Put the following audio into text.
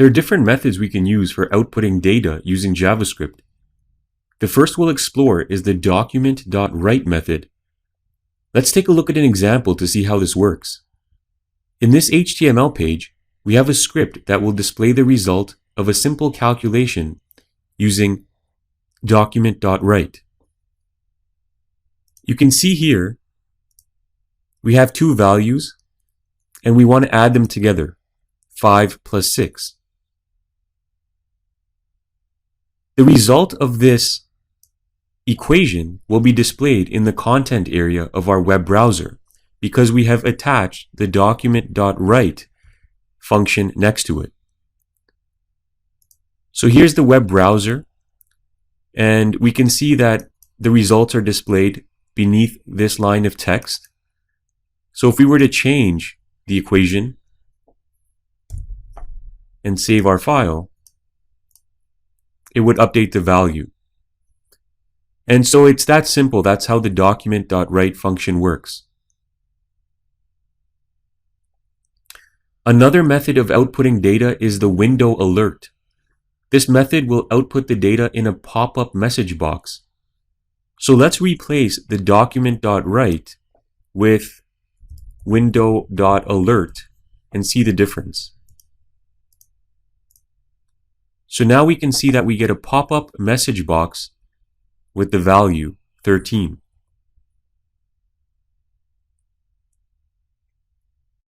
There are different methods we can use for outputting data using JavaScript. The first we'll explore is the document.write method. Let's take a look at an example to see how this works. In this HTML page, we have a script that will display the result of a simple calculation using document.write. You can see here we have two values and we want to add them together, 5 plus 6. The result of this equation will be displayed in the content area of our web browser because we have attached the document.write function next to it. So here's the web browser, and we can see that the results are displayed beneath this line of text. So if we were to change the equation and save our file, it would update the value. And so it's that simple. That's how the document.write function works. Another method of outputting data is the window alert. This method will output the data in a pop-up message box. So let's replace the document.write with window.alert and see the difference. So now we can see that we get a pop-up message box with the value 13.